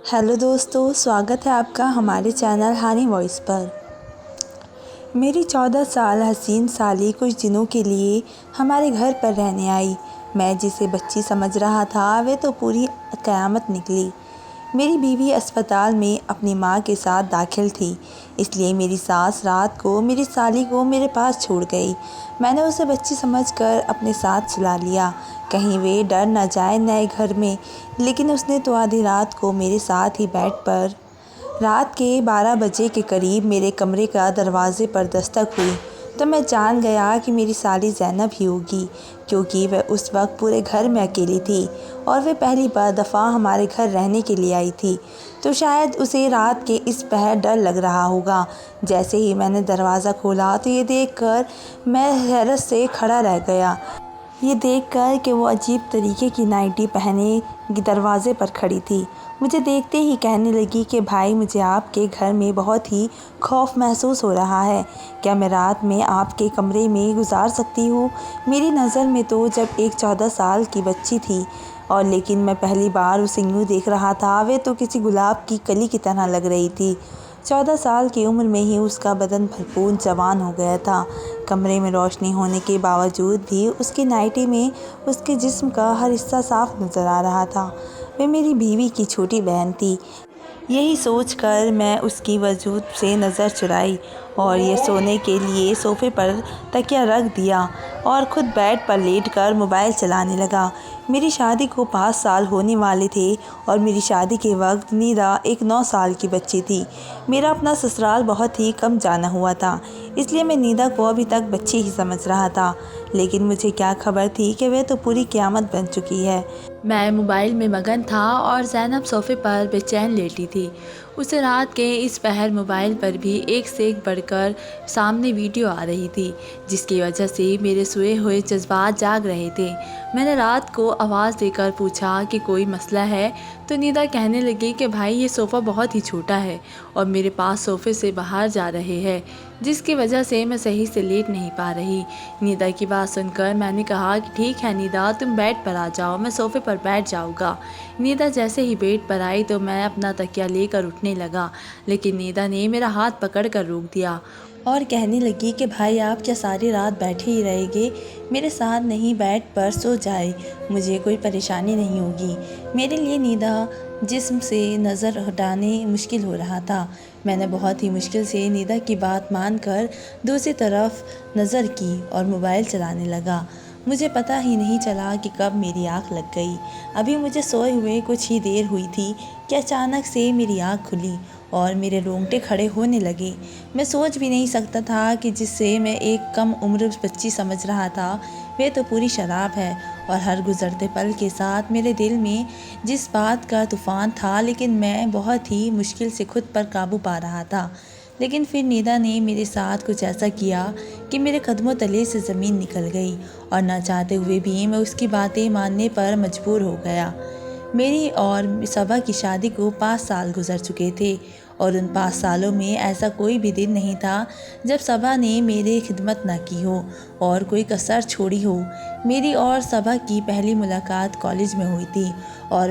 Hello दोस्तों, स्वागत है आपका हमारे चैनल हानी वॉइस पर। मेरी 14 साल हसीन साली कुछ दिनों के लिए हमारे घर पर रहने आई। मैं जिसे बच्ची समझ रहा था वे तो पूरी क़यामत निकली। मेरी बीवी अस्पताल में अपनी माँ के साथ दाखिल थी, इसलिए मेरी सास रात को मेरी साली को मेरे पास छोड़ गई। मैंने उसे बच्ची समझकर अपने साथ सुला लिया, कहीं वे डर न जाए नए घर में। लेकिन उसने तो आधी रात को मेरे साथ ही बेड पर रात के 12 बजे के करीब मेरे कमरे का दरवाज़े पर दस्तक हुई तो मैं जान गया कि मेरी साली ज़ैनब ही होगी, क्योंकि वह उस वक्त पूरे घर में अकेली थी और वह पहली दफ़ा हमारे घर रहने के लिए आई थी। तो शायद उसे रात के इस पहर डर लग रहा होगा। जैसे ही मैंने दरवाज़ा खोला तो ये देखकर मैं हैरत से खड़ा रह गया। ये देखकर कि वो अजीब तरीके की नाइटी पहने दरवाज़े पर खड़ी थी। मुझे देखते ही कहने लगी कि भाई, मुझे आपके घर में बहुत ही खौफ महसूस हो रहा है। क्या मैं रात में आपके कमरे में गुजार सकती हूँ? मेरी नज़र में तो जब एक 14 साल की बच्ची थी और लेकिन मैं पहली बार उसे यूँ देख रहा था। वे तो किसी गुलाब की कली की तरह लग रही थी। 14 साल की उम्र में ही उसका बदन भरपूर जवान हो गया था। कमरे में रोशनी होने के बावजूद भी उसकी नाइटी में उसके जिस्म का हर हिस्सा साफ नज़र आ रहा था। वह मेरी बीवी की छोटी बहन थी। यही सोचकर मैं उसकी वजूद से नज़र चुराई और ये सोने के लिए सोफ़े पर तकिया रख दिया और ख़ुद बेड पर लेटकर मोबाइल चलाने लगा। मेरी शादी को 5 साल होने वाले थे और मेरी शादी के वक्त नीदा एक 9 साल की बच्ची थी। मेरा अपना ससुराल बहुत ही कम जाना हुआ था, इसलिए मैं नीदा को अभी तक बच्ची ही समझ रहा था। लेकिन मुझे क्या खबर थी कि वह तो पूरी क़यामत बन चुकी है। मैं मोबाइल में मगन था और ज़ैनब सोफ़े पर बेचैन लेटी थी। उसे रात के इस पहर मोबाइल पर भी एक से एक बढ़कर सामने वीडियो आ रही थी, जिसकी वजह से मेरे सोए हुए जज्बात जाग रहे थे। मैंने रात को आवाज़ देकर पूछा कि कोई मसला है, तो नीदा कहने लगी कि भाई, ये सोफ़ा बहुत ही छोटा है और मेरे पास सोफ़े से बाहर जा रहे हैं, जिसकी वजह से मैं सही से लेट नहीं पा रही। नीदा की बात सुनकर मैंने कहा कि ठीक है नीदा, तुम बेड पर आ जाओ, मैं सोफ़े पर बैठ जाऊँगा। नीदा जैसे ही बेड पर आई तो मैं अपना तकिया लेकर उठने लगा, लेकिन नीदा ने मेरा हाथ पकड़कर रोक दिया और कहने लगी कि भाई, आप क्या सारी रात बैठे ही रहेंगे? मेरे साथ नहीं, बेड पर सो जाए, मुझे कोई परेशानी नहीं होगी। मेरे लिए नीदा जिस्म से नज़र हटाने मुश्किल हो रहा था। मैंने बहुत ही मुश्किल से नीदा की बात मानकर दूसरी तरफ नज़र की और मोबाइल चलाने लगा। मुझे पता ही नहीं चला कि कब मेरी आँख लग गई। अभी मुझे सोए हुए कुछ ही देर हुई थी कि अचानक से मेरी आँख खुली और मेरे रोंगटे खड़े होने लगे। मैं सोच भी नहीं सकता था कि जिससे मैं एक कम उम्र बच्ची समझ रहा था, वह तो पूरी शराब है। और हर गुज़रते पल के साथ मेरे दिल में जिस बात का तूफ़ान था, लेकिन मैं बहुत ही मुश्किल से खुद पर काबू पा रहा था। लेकिन फिर नीदा ने मेरे साथ कुछ ऐसा किया कि मेरे कदमों तले से ज़मीन निकल गई और ना चाहते हुए भी मैं उसकी बातें मानने पर मजबूर हो गया। मेरी और सबा की शादी को 5 साल गुजर चुके थे और उन 5 सालों में ऐसा कोई भी दिन नहीं था जब सबा ने मेरी खिदमत ना की हो और कोई कसर छोड़ी हो। मेरी और सबा की पहली मुलाकात कॉलेज में हुई थी और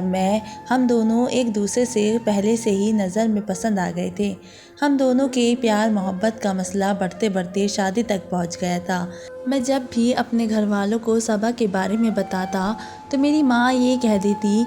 हम दोनों एक दूसरे से पहले से ही नज़र में पसंद आ गए थे। हम दोनों के प्यार मोहब्बत का मसला बढ़ते बढ़ते शादी तक पहुंच गया था। मैं जब भी अपने घर वालों को सबा के बारे में बताता तो मेरी माँ ये कह देती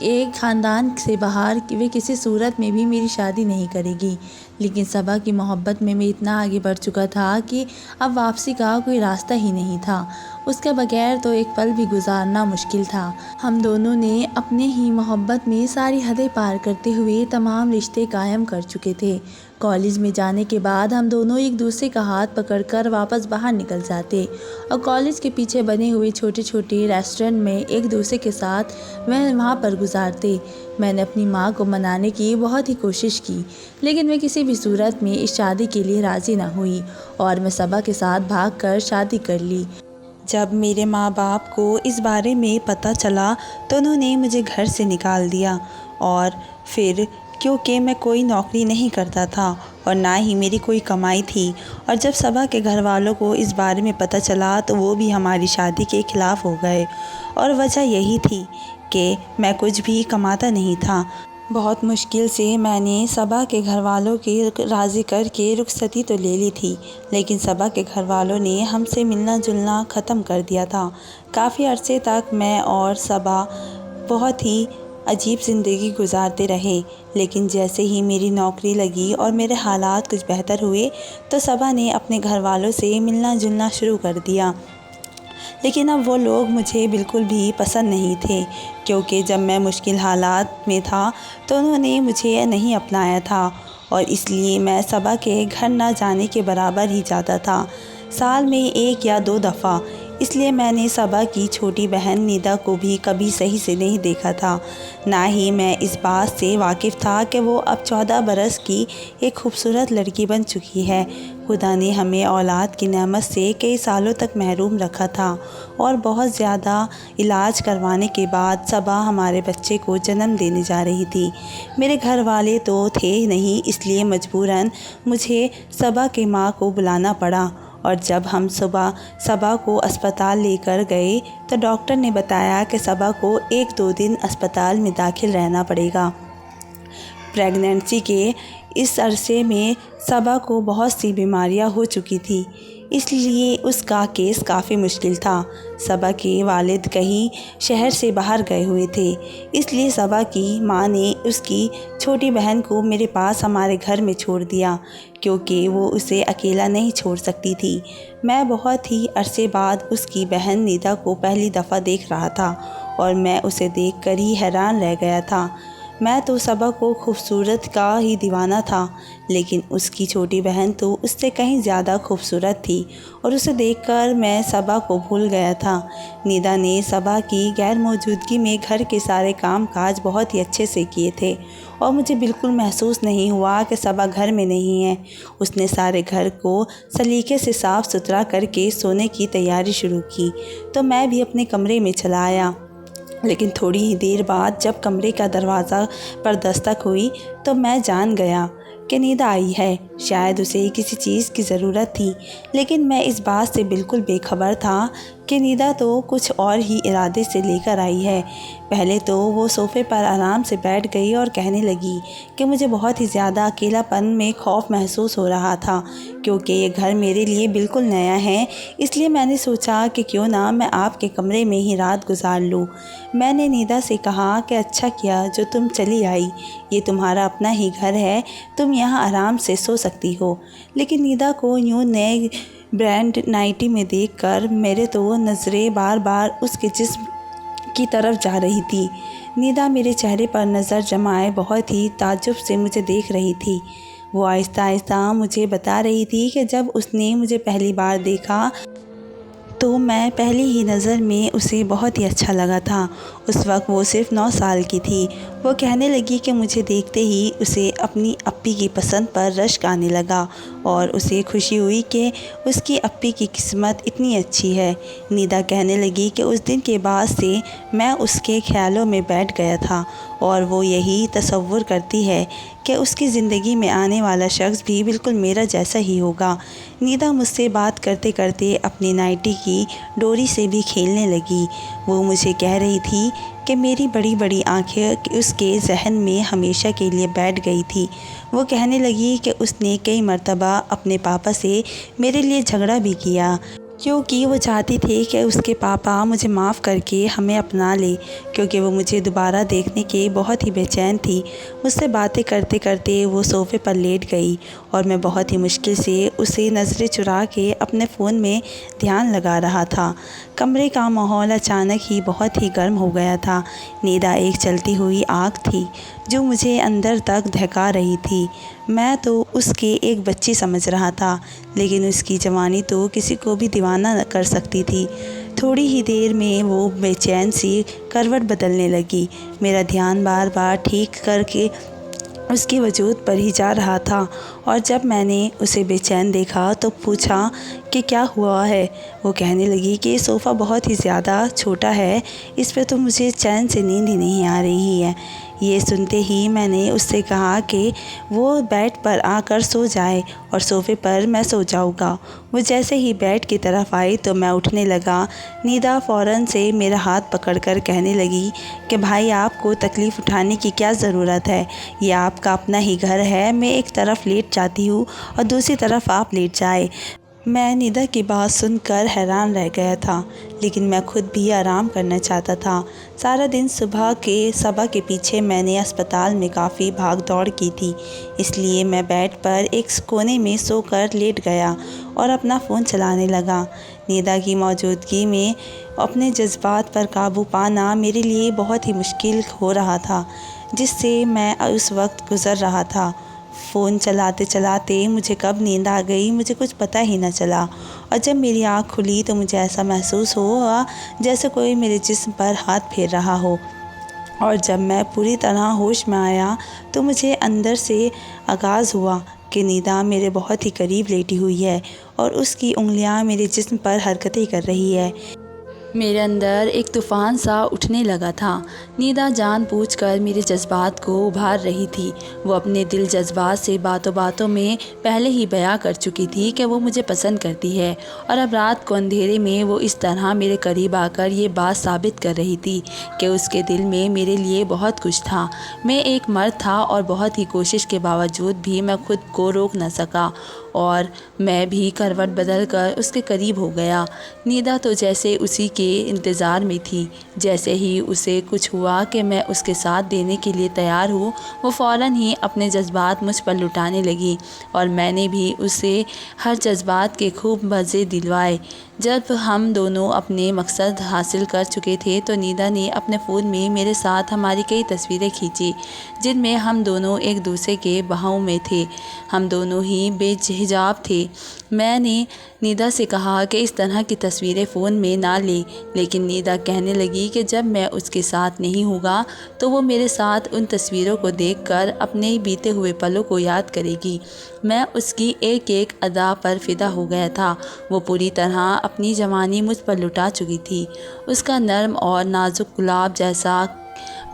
एक ख़ानदान से बाहर कि वे किसी सूरत में भी मेरी शादी नहीं करेगी। लेकिन सबा की मोहब्बत में मैं इतना आगे बढ़ चुका था कि अब वापसी का कोई रास्ता ही नहीं था। उसके बगैर तो एक पल भी गुजारना मुश्किल था। हम दोनों ने अपने ही मोहब्बत में सारी हदें पार करते हुए तमाम रिश्ते कायम कर चुके थे। कॉलेज में जाने के बाद हम दोनों एक दूसरे का हाथ पकड़कर वापस बाहर निकल जाते और कॉलेज के पीछे बने हुए छोटे छोटे रेस्टोरेंट में एक दूसरे के साथ वहाँ पर गुजारते। मैंने अपनी माँ को मनाने की बहुत ही कोशिश की, लेकिन मैं किसी भी सूरत में इस शादी के लिए राज़ी ना हुई और मैं सबा के साथ भागकर शादी कर ली। जब मेरे माँ बाप को इस बारे में पता चला तो उन्होंने मुझे घर से निकाल दिया। और फिर क्योंकि मैं कोई नौकरी नहीं करता था और ना ही मेरी कोई कमाई थी, और जब सबा के घर वालों को इस बारे में पता चला तो वो भी हमारी शादी के ख़िलाफ़ हो गए। और वजह यही थी कि मैं कुछ भी कमाता नहीं था। बहुत मुश्किल से मैंने सबा के घर वालों के राज़ी करके रुखसती तो ले ली थी, लेकिन सबा के घर वालों ने हमसे मिलना जुलना ख़त्म कर दिया था। काफ़ी अरसे तक मैं और सबा बहुत ही अजीब ज़िंदगी गुजारते रहे, लेकिन जैसे ही मेरी नौकरी लगी और मेरे हालात कुछ बेहतर हुए तो सबा ने अपने घर वालों से मिलना जुलना शुरू कर दिया। लेकिन अब वो लोग मुझे बिल्कुल भी पसंद नहीं थे, क्योंकि जब मैं मुश्किल हालात में था तो उन्होंने मुझे नहीं अपनाया था और इसलिए मैं सबा के घर ना जाने के बराबर ही जाता था, साल में 1 या 2 दफ़ा। इसलिए मैंने सबा की छोटी बहन निदा को भी कभी सही से नहीं देखा था। ना ही मैं इस बात से वाकिफ़ था कि वो अब 14 बरस की एक खूबसूरत लड़की बन चुकी है। खुदा ने हमें औलाद की नेमत से कई सालों तक महरूम रखा था और बहुत ज़्यादा इलाज करवाने के बाद सबा हमारे बच्चे को जन्म देने जा रही थी। मेरे घर वाले तो थे नहीं, इसलिए मजबूरन मुझे सबा की माँ को बुलाना पड़ा और जब हम सुबह सबा को अस्पताल लेकर गए तो डॉक्टर ने बताया कि सबा को 1-2 दिन अस्पताल में दाखिल रहना पड़ेगा। प्रेगनेंसी के इस अरसे में सबा को बहुत सी बीमारियां हो चुकी थी, इसलिए उसका केस काफ़ी मुश्किल था। सबा के वालिद कहीं शहर से बाहर गए हुए थे, इसलिए सबा की माँ ने उसकी छोटी बहन को मेरे पास हमारे घर में छोड़ दिया, क्योंकि वो उसे अकेला नहीं छोड़ सकती थी। मैं बहुत ही अरसे बाद उसकी बहन निदा को पहली दफ़ा देख रहा था और मैं उसे देखकर ही हैरान रह गया था। मैं तो सबा को खूबसूरत का ही दीवाना था, लेकिन उसकी छोटी बहन तो उससे कहीं ज़्यादा खूबसूरत थी और उसे देखकर मैं सबा को भूल गया था। निदा ने सबा की गैर मौजूदगी में घर के सारे काम काज बहुत ही अच्छे से किए थे और मुझे बिल्कुल महसूस नहीं हुआ कि सबा घर में नहीं है। उसने सारे घर को सलीके से साफ़ सुथरा करके सोने की तैयारी शुरू की तो मैं भी अपने कमरे में चला आया। लेकिन थोड़ी ही देर बाद जब कमरे का दरवाज़ा पर दस्तक हुई तो मैं जान गया कि निदा आई है। शायद उसे किसी चीज़ की ज़रूरत थी, लेकिन मैं इस बात से बिल्कुल बेखबर था कि निदा तो कुछ और ही इरादे से लेकर आई है। पहले तो वो सोफ़े पर आराम से बैठ गई और कहने लगी कि मुझे बहुत ही ज़्यादा अकेलापन में खौफ महसूस हो रहा था, क्योंकि ये घर मेरे लिए बिल्कुल नया है। इसलिए मैंने सोचा कि क्यों ना मैं आपके कमरे में ही रात गुजार लूँ। मैंने निदा से कहा कि अच्छा किया जो तुम चली आई, ये तुम्हारा अपना ही घर है, तुम यहाँ आराम से सो सकती हो। लेकिन निदा को यूँ नए ब्रांड नाइटी में देखकर मेरे तो नज़रें बार बार उसके जिस्म की तरफ जा रही थी। निदा मेरे चेहरे पर नज़र जमाए बहुत ही ताज्जुब से मुझे देख रही थी। वो आहिस्ता आहिस्ता मुझे बता रही थी कि जब उसने मुझे पहली बार देखा तो मैं पहली ही नज़र में उसे बहुत ही अच्छा लगा था। उस वक्त वो सिर्फ़ 9 साल की थी। वो कहने लगी कि मुझे देखते ही उसे अपनी अप्पी की पसंद पर रश्क आने लगा और उसे खुशी हुई कि उसकी अप्पी की किस्मत इतनी अच्छी है। निदा कहने लगी कि उस दिन के बाद से मैं उसके ख्यालों में बैठ गया था और वो यही तसव्वुर करती है कि उसकी ज़िंदगी में आने वाला शख्स भी बिल्कुल मेरा जैसा ही होगा। निदा मुझसे बात करते करते अपनी नाइटी की डोरी से भी खेलने लगी। वो मुझे कह रही थी कि मेरी बड़ी बड़ी आंखें उसके जहन में हमेशा के लिए बैठ गई थी। वो कहने लगी कि उसने कई मर्तबा अपने पापा से मेरे लिए झगड़ा भी किया, क्योंकि वो चाहती थी कि उसके पापा मुझे माफ़ करके हमें अपना ले, क्योंकि वो मुझे दोबारा देखने के बहुत ही बेचैन थी। मुझसे बातें करते करते वो सोफ़े पर लेट गई और मैं बहुत ही मुश्किल से उसे नज़रें चुरा के अपने फ़ोन में ध्यान लगा रहा था। कमरे का माहौल अचानक ही बहुत ही गर्म हो गया था। निदा एक चलती हुई आग थी जो मुझे अंदर तक दहका रही थी। मैं तो उसके एक बच्ची समझ रहा था, लेकिन उसकी जवानी तो किसी को भी दीवाना कर सकती थी। थोड़ी ही देर में वो बेचैन सी करवट बदलने लगी। मेरा ध्यान बार बार ठीक करके उसके वजूद पर ही जा रहा था और जब मैंने उसे बेचैन देखा तो पूछा कि क्या हुआ है। वो कहने लगी कि सोफ़ा बहुत ही ज़्यादा छोटा है, इस पर तो मुझे चैन से नींद ही नहीं आ रही है। ये सुनते ही मैंने उससे कहा कि वो बेड पर आकर सो जाए और सोफ़े पर मैं सो जाऊँगा। वो जैसे ही बेड की तरफ आई तो मैं उठने लगा। निदा फ़ौरन से मेरा हाथ पकड़कर कहने लगी कि भाई, आपको तकलीफ़ उठाने की क्या ज़रूरत है, ये आपका अपना ही घर है। मैं एक तरफ लेट जाती हूँ और दूसरी तरफ आप लेट जाए। मैं निदा की बात सुनकर हैरान रह गया था, लेकिन मैं खुद भी आराम करना चाहता था। सारा दिन सबा के पीछे मैंने अस्पताल में काफ़ी भाग दौड़ की थी, इसलिए मैं बेड पर एक कोने में सोकर लेट गया और अपना फ़ोन चलाने लगा। निदा की मौजूदगी में अपने जज्बात पर काबू पाना मेरे लिए बहुत ही मुश्किल हो रहा था, जिससे मैं उस वक्त गुज़र रहा था। फ़ोन चलाते चलाते मुझे कब नींद आ गई मुझे कुछ पता ही न चला, और जब मेरी आँख खुली तो मुझे ऐसा महसूस हुआ जैसे कोई मेरे जिस्म पर हाथ फेर रहा हो। और जब मैं पूरी तरह होश में आया तो मुझे अंदर से आगाज़ हुआ कि निदा मेरे बहुत ही करीब लेटी हुई है और उसकी उंगलियां मेरे जिस्म पर हरकतें कर रही है। मेरे अंदर एक तूफ़ान सा उठने लगा था। निदा जानबूझकर मेरे जज्बात को उभार रही थी। वो अपने दिल जज्बात से बातों बातों में पहले ही बयां कर चुकी थी कि वो मुझे पसंद करती है, और अब रात को अंधेरे में वो इस तरह मेरे करीब आकर ये बात साबित कर रही थी कि उसके दिल में मेरे लिए बहुत कुछ था। मैं एक मर्द था और बहुत ही कोशिश के बावजूद भी मैं खुद को रोक न सका और मैं भी करवट बदल कर उसके करीब हो गया। निदा तो जैसे उसी के इंतज़ार में थी। जैसे ही उसे कुछ हुआ कि मैं उसके साथ देने के लिए तैयार हूँ, वो फ़ौरन ही अपने जज्बात मुझ पर लुटाने लगी और मैंने भी उसे हर जज्बात के खूब मज़े दिलवाए। जब हम दोनों अपने मकसद हासिल कर चुके थे तो निदा ने अपने फ़ोन में मेरे साथ हमारी कई तस्वीरें खींची, जिनमें हम दोनों एक दूसरे के बाहों में थे। हम दोनों ही बेहिजाब थे। मैंने निदा से कहा कि इस तरह की तस्वीरें फ़ोन में ना ले, लेकिन निदा कहने लगी कि जब मैं उसके साथ नहीं होगा तो वो मेरे साथ उन तस्वीरों को देखकर अपने बीते हुए पलों को याद करेगी। मैं उसकी एक एक अदा पर फ़िदा हो गया था। वो पूरी तरह अपनी जवानी मुझ पर लुटा चुकी थी। उसका नर्म और नाजुक गुलाब जैसा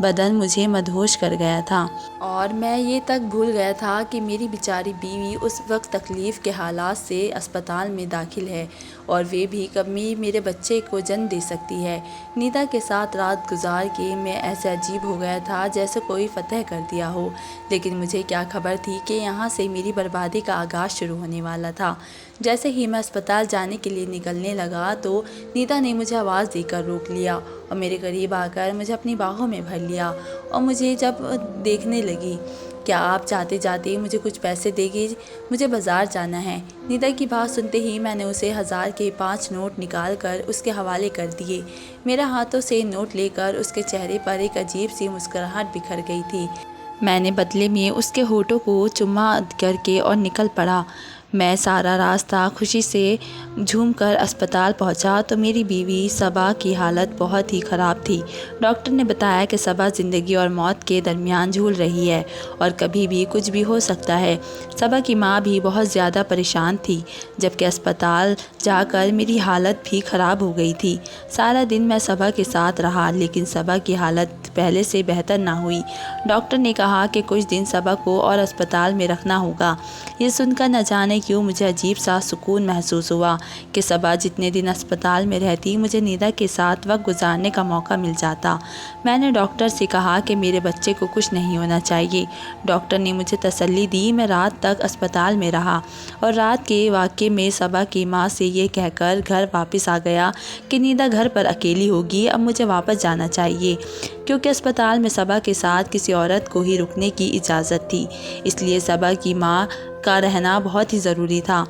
बदन मुझे मदहोश कर गया था, और मैं ये तक भूल गया था कि मेरी बेचारी बीवी उस वक्त तकलीफ़ के हालात से अस्पताल में दाखिल है और वे भी कभी मेरे बच्चे को जन्म दे सकती है। निदा के साथ रात गुजार के मैं ऐसे अजीब हो गया था जैसे कोई फतह कर दिया हो, लेकिन मुझे क्या खबर थी कि यहाँ से मेरी बर्बादी का आगाज़ शुरू होने वाला था। जैसे ही मैं अस्पताल जाने के लिए निकलने लगा तो निदा ने मुझे आवाज़ देकर रोक लिया और मेरे करीब आकर मुझे अपनी बाहों में भर लिया और मुझे जब देखने लगी, क्या आप जाते जाते मुझे कुछ पैसे देगी, मुझे बाज़ार जाना है। निदा की बात सुनते ही मैंने उसे 1000 के 5 नोट निकाल कर उसके हवाले कर दिए। मेरे हाथों से नोट लेकर उसके चेहरे पर एक अजीब सी मुस्कुराहट बिखर गई थी। मैंने बदले में उसके होठों को चुम्मा करके और निकल पड़ा। मैं सारा रास्ता खुशी से झूमकर अस्पताल पहुंचा तो मेरी बीवी सबा की हालत बहुत ही ख़राब थी। डॉक्टर ने बताया कि सबा ज़िंदगी और मौत के दरमियान झूल रही है और कभी भी कुछ भी हो सकता है। सबा की माँ भी बहुत ज़्यादा परेशान थी, जबकि अस्पताल जाकर मेरी हालत भी ख़राब हो गई थी। सारा दिन मैं सबा के साथ रहा, लेकिन सबा की हालत पहले से बेहतर ना हुई। डॉक्टर ने कहा कि कुछ दिन सबा को और अस्पताल में रखना होगा। ये सुनकर न जाने क्यों मुझे अजीब सा सुकून महसूस हुआ कि सबा जितने दिन अस्पताल में रहती मुझे निदा के साथ वक्त गुजारने का मौका मिल जाता। मैंने डॉक्टर से कहा कि मेरे बच्चे को कुछ नहीं होना चाहिए। डॉक्टर ने मुझे तसल्ली दी। मैं रात तक अस्पताल में रहा और रात के वाक़े में सबा की माँ से ये कहकर घर वापस आ गया कि निदा घर पर अकेली होगी, अब मुझे वापस जाना चाहिए, क्योंकि अस्पताल में सबा के साथ किसी औरत को ही रुकने की इजाज़त थी। इसलिए सबा की माँ का रहना बहुत ही ज़रूरी था।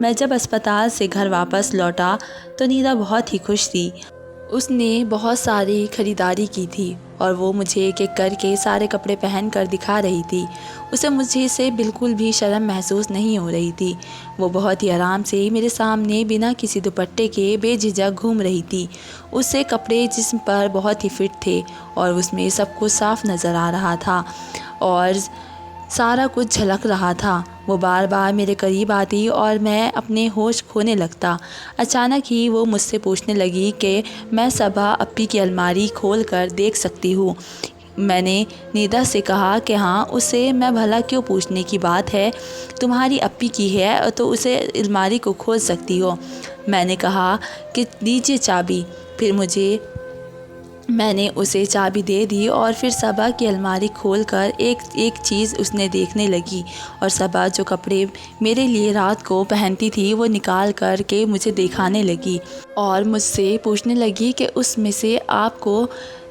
मैं जब अस्पताल से घर वापस लौटा तो निदा बहुत ही खुश थी। उसने बहुत सारी ख़रीदारी की थी और वो मुझे एक एक करके सारे कपड़े पहन कर दिखा रही थी। उसे मुझे से बिल्कुल भी शर्म महसूस नहीं हो रही थी। वो बहुत ही आराम से मेरे सामने बिना किसी दुपट्टे के बेझिझक घूम रही थी। उससे कपड़े जिस्म पर बहुत ही फिट थे और उसमें सब कुछ साफ नज़र आ रहा था और सारा कुछ झलक रहा था। वो बार बार मेरे करीब आती और मैं अपने होश खोने लगता। अचानक ही वो मुझसे पूछने लगी कि मैं सबा अप्पी की अलमारी खोल कर देख सकती हूँ। मैंने निदा से कहा कि हाँ, उसे मैं भला क्यों पूछने की बात है, तुम्हारी अप्पी की है तो उसे अलमारी को खोल सकती हो। मैंने कहा कि दीजिए चाबी। फिर मैंने उसे चाबी दे दी और फिर सबा की अलमारी खोलकर एक एक चीज़ उसने देखने लगी और सबा जो कपड़े मेरे लिए रात को पहनती थी वो निकाल कर के मुझे दिखाने लगी और मुझसे पूछने लगी कि उसमें से आपको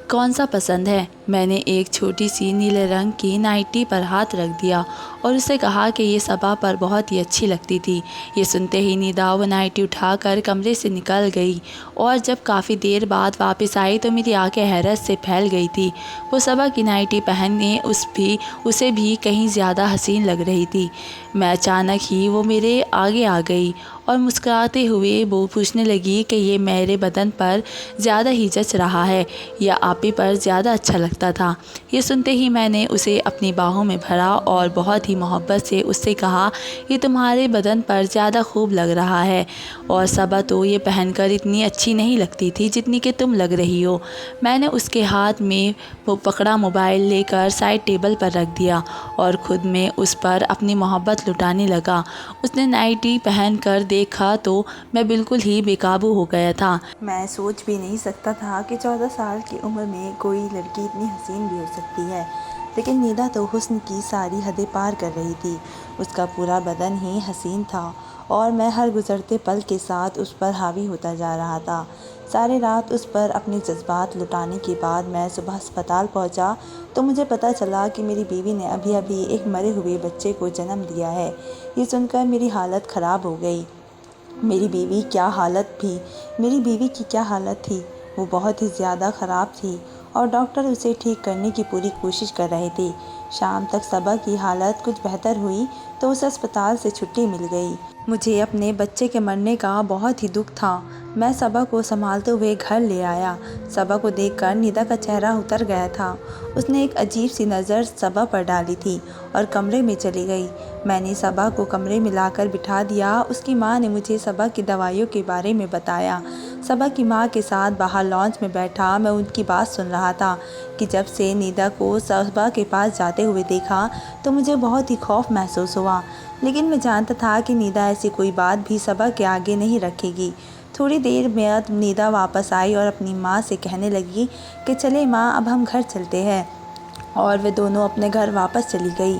कौन सा पसंद है। मैंने एक छोटी सी नीले रंग की नाइटी पर हाथ रख दिया और उसे कहा कि ये सबा पर बहुत ही अच्छी लगती थी। ये सुनते ही निदा वो नाइटी उठाकर कमरे से निकल गई और जब काफ़ी देर बाद वापस आई तो मेरी आंखें हैरत से फैल गई थी। वो सबा की नाइटी पहनने उसे भी कहीं ज़्यादा हसीन लग रही थी। मैं अचानक ही वो मेरे आगे आ गई और मुस्कुराते हुए वो पूछने लगी कि ये मेरे बदन पर ज़्यादा ही जच रहा है या आपी पर ज़्यादा अच्छा लगता था। ये सुनते ही मैंने उसे अपनी बाहों में भरा और बहुत ही मोहब्बत से उससे कहा, ये तुम्हारे बदन पर ज़्यादा खूब लग रहा है और सबा तो ये पहनकर इतनी अच्छी नहीं लगती थी जितनी कि तुम लग रही हो। मैंने उसके हाथ में वो पकड़ा मोबाइल लेकर साइड टेबल पर रख दिया और ख़ुद में उस पर अपनी मोहब्बत लुटाने लगा। उसने नाइटी पहन कर देखा तो मैं बिल्कुल ही बेकाबू हो गया था। मैं सोच भी नहीं सकता था कि 14 साल की उम्र में कोई लड़की इतनी हसीन भी हो सकती है। लेकिन निदा तो हुस्न की सारी हदें पार कर रही थी। उसका पूरा बदन ही हसीन था और मैं हर गुज़रते पल के साथ उस पर हावी होता जा रहा था। सारी रात उस पर अपने जज्बात लुटाने के बाद मैं सुबह अस्पताल पहुंचा तो मुझे पता चला कि मेरी बीवी ने अभी अभी एक मरे हुए बच्चे को जन्म दिया है। ये सुनकर मेरी हालत ख़राब हो गई। मेरी बीवी की क्या हालत थी, वो बहुत ही ज़्यादा ख़राब थी और डॉक्टर उसे ठीक करने की पूरी कोशिश कर रहे थे। शाम तक सबा की हालत कुछ बेहतर हुई तो उसे अस्पताल से छुट्टी मिल गई। मुझे अपने बच्चे के मरने का बहुत ही दुख था। मैं सबा को संभालते हुए घर ले आया। सबा को देखकर निदा का चेहरा उतर गया था। उसने एक अजीब सी नज़र सबा पर डाली थी और कमरे में चली गई। मैंने सबा को कमरे में लाकर बिठा दिया। उसकी माँ ने मुझे सबा की दवाइयों के बारे में बताया। सबा की माँ के साथ बाहर लॉन्च में बैठा मैं उनकी बात सुन रहा था कि जब से निदा को सबा के पास जाते हुए देखा तो मुझे बहुत ही खौफ महसूस हुआ। लेकिन मैं जानता था कि निदा ऐसी कोई बात भी सबा के आगे नहीं रखेगी। थोड़ी देर बाद निदा वापस आई और अपनी माँ से कहने लगी कि चले माँ, अब हम घर चलते हैं, और वे दोनों अपने घर वापस चली गई।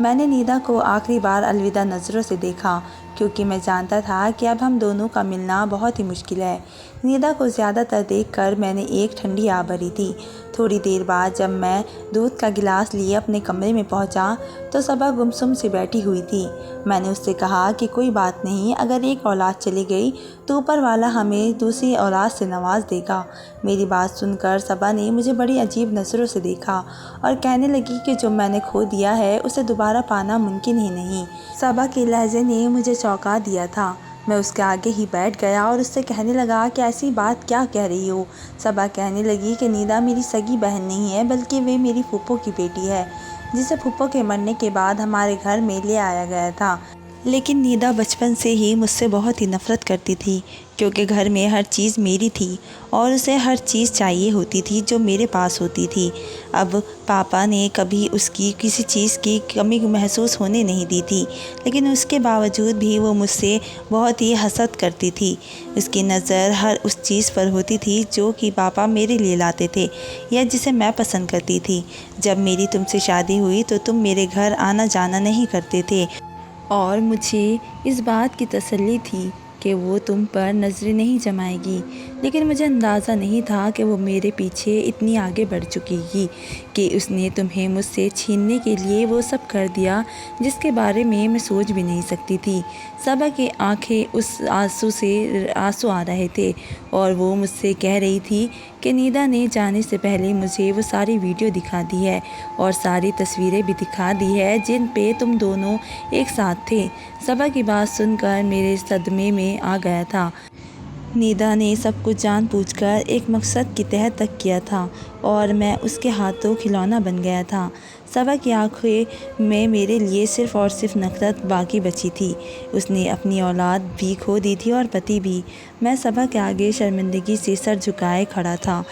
मैंने निदा को आखिरी बार अलविदा नज़रों से देखा क्योंकि मैं जानता था कि अब हम दोनों का मिलना बहुत ही मुश्किल है। निदा को ज़्यादातर देखकर मैंने एक ठंडी आ भरी थी। थोड़ी देर बाद जब मैं दूध का गिलास लिए अपने कमरे में पहुंचा तो सबा गुमसुम से बैठी हुई थी। मैंने उससे कहा कि कोई बात नहीं, अगर एक औलाद चली गई तो ऊपर वाला हमें दूसरी औलाद से नवाज देगा। मेरी बात सुनकर सबा ने मुझे बड़ी अजीब नज़रों से देखा और कहने लगी कि जो मैंने खो दिया है उसे दोबारा पाना मुमकिन ही नहीं। सबा के लहजे ने मुझे चौंका दिया था। मैं उसके आगे ही बैठ गया और उससे कहने लगा कि ऐसी बात क्या कह रही हो। सबा कहने लगी कि निदा मेरी सगी बहन नहीं है बल्कि वे मेरी फूफो की बेटी है जिसे फूफो के मरने के बाद हमारे घर में ले आया गया था। लेकिन निदा बचपन से ही मुझसे बहुत ही नफ़रत करती थी क्योंकि घर में हर चीज़ मेरी थी और उसे हर चीज़ चाहिए होती थी जो मेरे पास होती थी। अब पापा ने कभी उसकी किसी चीज़ की कमी महसूस होने नहीं दी थी, लेकिन उसके बावजूद भी वो मुझसे बहुत ही हसद करती थी। उसकी नज़र हर उस चीज़ पर होती थी जो कि पापा मेरे लिए लाते थे या जिसे मैं पसंद करती थी। जब मेरी तुमसे शादी हुई तो तुम मेरे घर आना जाना नहीं करते थे और मुझे इस बात की तसल्ली थी कि वो तुम पर नज़रें नहीं जमाएगी, लेकिन मुझे अंदाज़ा नहीं था कि वो मेरे पीछे इतनी आगे बढ़ चुकी कि उसने तुम्हें मुझसे छीनने के लिए वो सब कर दिया जिसके बारे में मैं सोच भी नहीं सकती थी। सबा की आंखें उस आंसू आ रहे थे और वो मुझसे कह रही थी कि निदा ने जाने से पहले मुझे वो सारी वीडियो दिखा दी है और सारी तस्वीरें भी दिखा दी है जिन पे तुम दोनों एक साथ थे। सबा की बात सुनकर मेरे सदमे में आ गया था। निदा ने सब कुछ जानबूझकर एक मकसद के तहत तक किया था और मैं उसके हाथों खिलौना बन गया था। सबा की आंखों में मेरे लिए सिर्फ़ और सिर्फ नफ़रत बाकी बची थी। उसने अपनी औलाद भी खो दी थी और पति भी। मैं सबा के आगे शर्मिंदगी से सर झुकाए खड़ा था।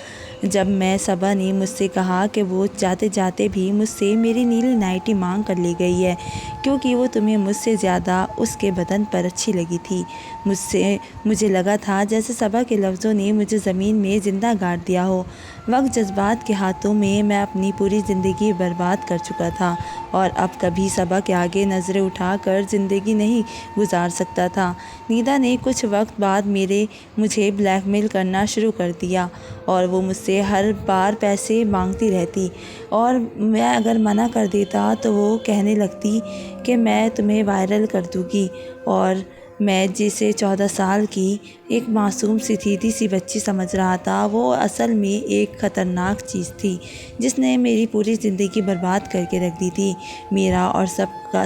जब मैं सबा ने मुझसे कहा कि वो जाते जाते भी मुझसे मेरी नीली नाइटी मांग कर ले गई है क्योंकि वो तुम्हें मुझसे ज़्यादा उसके बदन पर अच्छी लगी थी। मुझे लगा था जैसे सबा के लफ्ज़ों ने मुझे ज़मीन में ज़िंदा गाड़ दिया हो। वक्त जज्बात के हाथों में मैं अपनी पूरी ज़िंदगी बर्बाद कर चुका था और अब कभी सबा के आगे नज़रें उठाकर ज़िंदगी नहीं गुजार सकता था। निदा ने कुछ वक्त बाद मुझे ब्लैकमेल करना शुरू कर दिया और वो मुझसे हर बार पैसे मांगती रहती और मैं अगर मना कर देता तो वो कहने लगती कि मैं तुम्हें वायरल कर दूँगी। और मैं जिसे 14 साल की एक मासूम सी सीधी सी बच्ची समझ रहा था, वो असल में एक ख़तरनाक चीज़ थी जिसने मेरी पूरी ज़िंदगी बर्बाद करके रख दी थी। मेरा और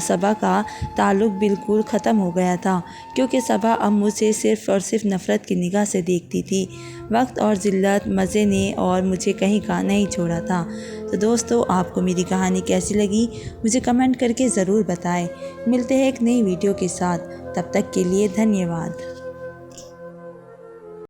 सबा का ताल्लुक़ बिल्कुल ख़त्म हो गया था क्योंकि सबा अब मुझे सिर्फ़ और सिर्फ नफ़रत की निगाह से देखती थी। वक्त और ज़िल्लत मज़े ने और मुझे कहीं का नहीं छोड़ा था। तो दोस्तों, आपको मेरी कहानी कैसी लगी मुझे कमेंट करके ज़रूर बताएं। मिलते हैं एक नई वीडियो के साथ, तब तक के लिए धन्यवाद।